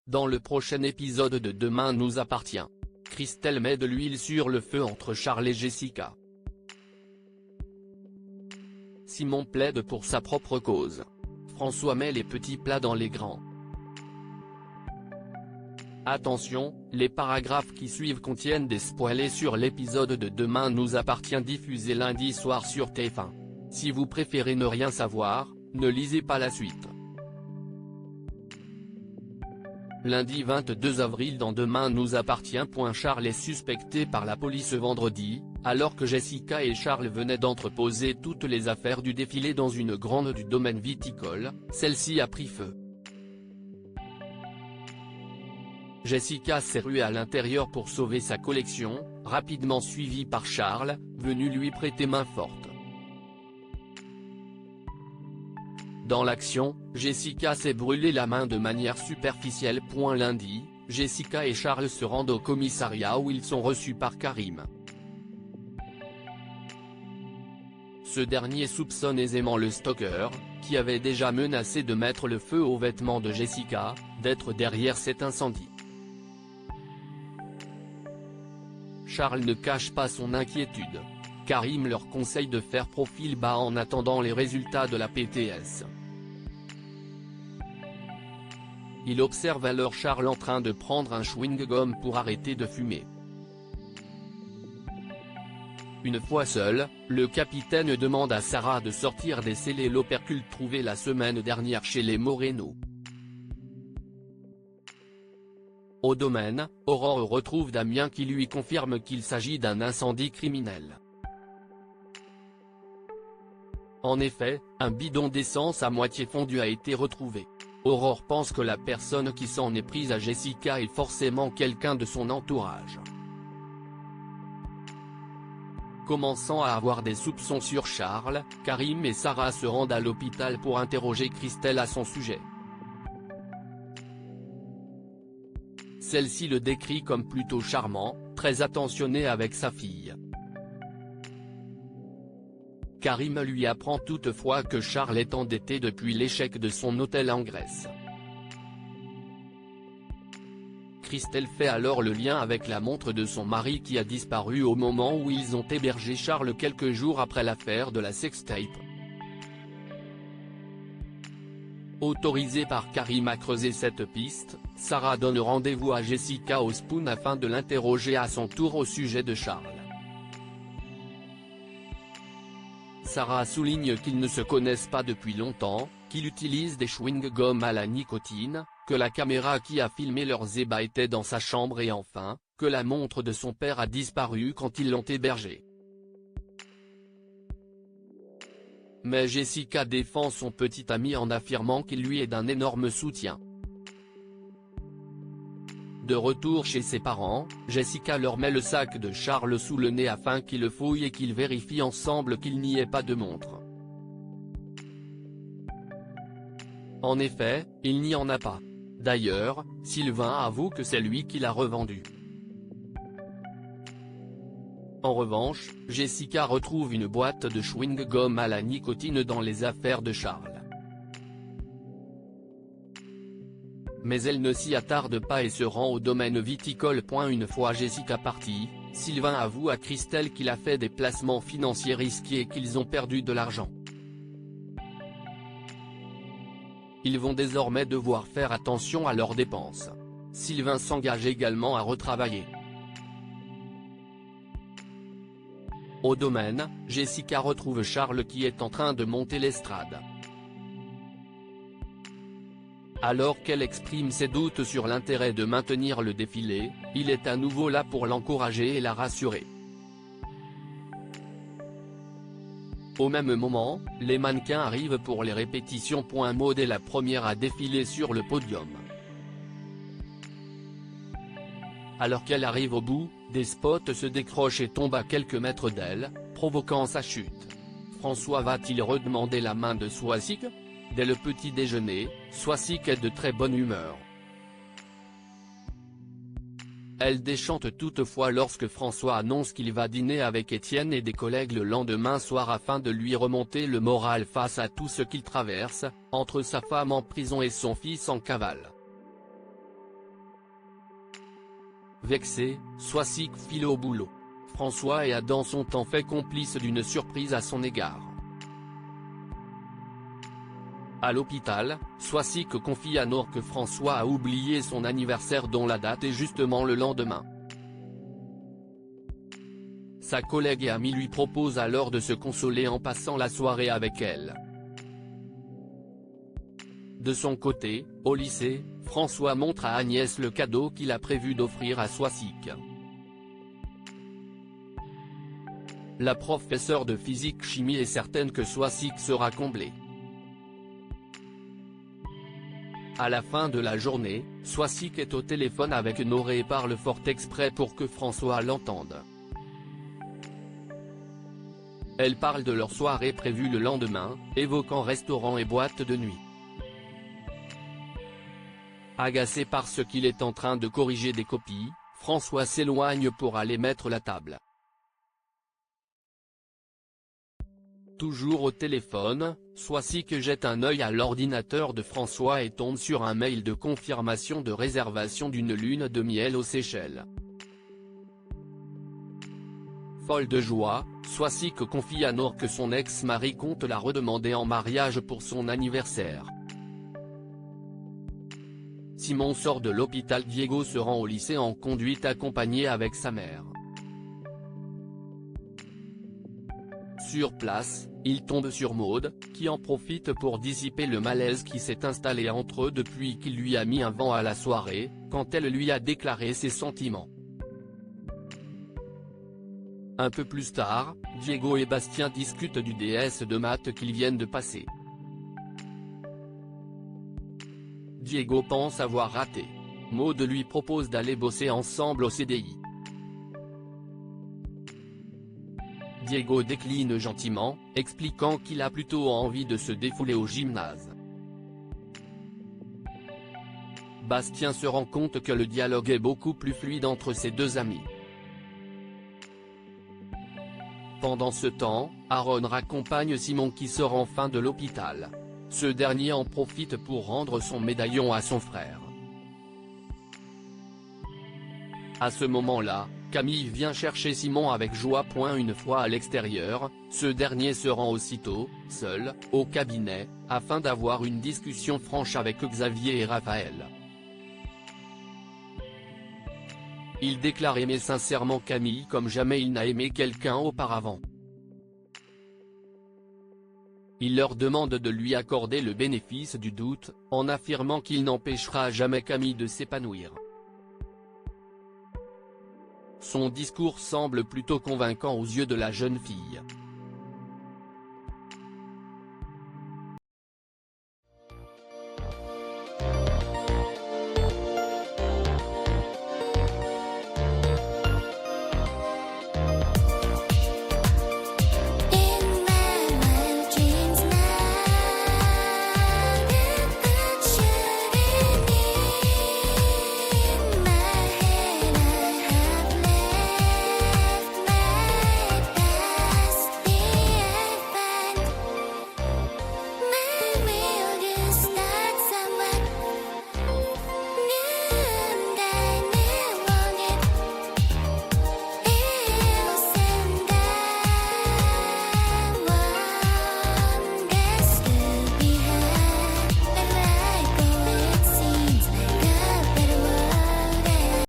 Dans le prochain épisode de Demain nous appartient, Christelle met de l'huile sur le feu entre Charles et Jessica. Simon plaide pour sa propre cause. François met les petits plats dans les grands. Attention, les paragraphes qui suivent contiennent des spoilers sur l'épisode de Demain nous appartient diffusé lundi soir sur TF1. Si vous préférez ne rien savoir, ne lisez pas la suite. Lundi 22 avril dans Demain nous appartient. Charles est suspecté par la police vendredi, alors que Jessica et Charles venaient d'entreposer toutes les affaires du défilé dans une grange du domaine viticole. Celle-ci a pris feu. Jessica s'est ruée à l'intérieur pour sauver sa collection, rapidement suivie par Charles, venu lui prêter main forte. Dans l'action, Jessica s'est brûlé la main de manière superficielle. Lundi, Jessica et Charles se rendent au commissariat où ils sont reçus par Karim. Ce dernier soupçonne aisément le stalker, qui avait déjà menacé de mettre le feu aux vêtements de Jessica, d'être derrière cet incendie. Charles ne cache pas son inquiétude. Karim leur conseille de faire profil bas en attendant les résultats de la PTS. Il observe alors Charles en train de prendre un chewing-gum pour arrêter de fumer. Une fois seul, le capitaine demande à Sarah de sortir des scellés l'opercule trouvé la semaine dernière chez les Moreno. Au domaine, Aurore retrouve Damien qui lui confirme qu'il s'agit d'un incendie criminel. En effet, un bidon d'essence à moitié fondu a été retrouvé. Aurore pense que la personne qui s'en est prise à Jessica est forcément quelqu'un de son entourage. Commençant à avoir des soupçons sur Charles, Karim et Sarah se rendent à l'hôpital pour interroger Christelle à son sujet. Celle-ci le décrit comme plutôt charmant, très attentionné avec sa fille. Karim lui apprend toutefois que Charles est endetté depuis l'échec de son hôtel en Grèce. Christelle fait alors le lien avec la montre de son mari qui a disparu au moment où ils ont hébergé Charles quelques jours après l'affaire de la sextape. Autorisée par Karim à creuser cette piste, Sarah donne rendez-vous à Jessica au Spoon afin de l'interroger à son tour au sujet de Charles. Sarah souligne qu'ils ne se connaissent pas depuis longtemps, qu'il utilise des chewing-gums à la nicotine, que la caméra qui a filmé leurs ébats était dans sa chambre et enfin, que la montre de son père a disparu quand ils l'ont hébergé. Mais Jessica défend son petit ami en affirmant qu'il lui est d'un énorme soutien. De retour chez ses parents, Jessica leur met le sac de Charles sous le nez afin qu'ils le fouillent et qu'ils vérifient ensemble qu'il n'y ait pas de montre. En effet, il n'y en a pas. D'ailleurs, Sylvain avoue que c'est lui qui l'a revendu. En revanche, Jessica retrouve une boîte de chewing-gum à la nicotine dans les affaires de Charles. Mais elle ne s'y attarde pas et se rend au domaine viticole. Une fois Jessica partie, Sylvain avoue à Christelle qu'il a fait des placements financiers risqués et qu'ils ont perdu de l'argent. Ils vont désormais devoir faire attention à leurs dépenses. Sylvain s'engage également à retravailler. Au domaine, Jessica retrouve Charles qui est en train de monter l'estrade. Alors qu'elle exprime ses doutes sur l'intérêt de maintenir le défilé, il est à nouveau là pour l'encourager et la rassurer. Au même moment, les mannequins arrivent pour les répétitions. Maud est la première à défiler sur le podium. Alors qu'elle arrive au bout, des spots se décrochent et tombent à quelques mètres d'elle, provoquant sa chute. François va-t-il redemander la main de Swasik ? Dès le petit déjeuner, Swasik est de très bonne humeur. Elle déchante toutefois lorsque François annonce qu'il va dîner avec Étienne et des collègues le lendemain soir afin de lui remonter le moral face à tout ce qu'il traverse, entre sa femme en prison et son fils en cavale. Vexé, Soisig file au boulot. François et Adam sont en fait complices d'une surprise à son égard. À l'hôpital, Soisig confie à Nour que François a oublié son anniversaire dont la date est justement le lendemain. Sa collègue et amie lui propose alors de se consoler en passant la soirée avec elle. De son côté, au lycée, François montre à Agnès le cadeau qu'il a prévu d'offrir à Soisig. La professeure de physique-chimie est certaine que Soisig sera comblé. À la fin de la journée, Soisig est au téléphone avec Nour et parle fort exprès pour que François l'entende. Elle parle de leur soirée prévue le lendemain, évoquant restaurant et boîte de nuit. Agacé par ce qu'il est en train de corriger des copies, François s'éloigne pour aller mettre la table. Toujours au téléphone, Soisig jette un œil à l'ordinateur de François et tombe sur un mail de confirmation de réservation d'une lune de miel aux Seychelles. Folle de joie, Soisig confie à Nour que son ex-mari compte la redemander en mariage pour son anniversaire. Simon sort de l'hôpital. Diego se rend au lycée en conduite accompagné avec sa mère. Sur place, il tombe sur Maud, qui en profite pour dissiper le malaise qui s'est installé entre eux depuis qu'il lui a mis un vent à la soirée, quand elle lui a déclaré ses sentiments. Un peu plus tard, Diego et Bastien discutent du DS de maths qu'ils viennent de passer. Diego pense avoir raté. Maud lui propose d'aller bosser ensemble au CDI. Diego décline gentiment, expliquant qu'il a plutôt envie de se défouler au gymnase. Bastien se rend compte que le dialogue est beaucoup plus fluide entre ses deux amis. Pendant ce temps, Aaron raccompagne Simon qui sort enfin de l'hôpital. Ce dernier en profite pour rendre son médaillon à son frère. À ce moment-là, Camille vient chercher Simon avec joie. Une fois à l'extérieur, ce dernier se rend aussitôt, seul, au cabinet, afin d'avoir une discussion franche avec Xavier et Raphaël. Il déclare aimer sincèrement Camille comme jamais il n'a aimé quelqu'un auparavant. Il leur demande de lui accorder le bénéfice du doute, en affirmant qu'il n'empêchera jamais Camille de s'épanouir. Son discours semble plutôt convaincant aux yeux de la jeune fille.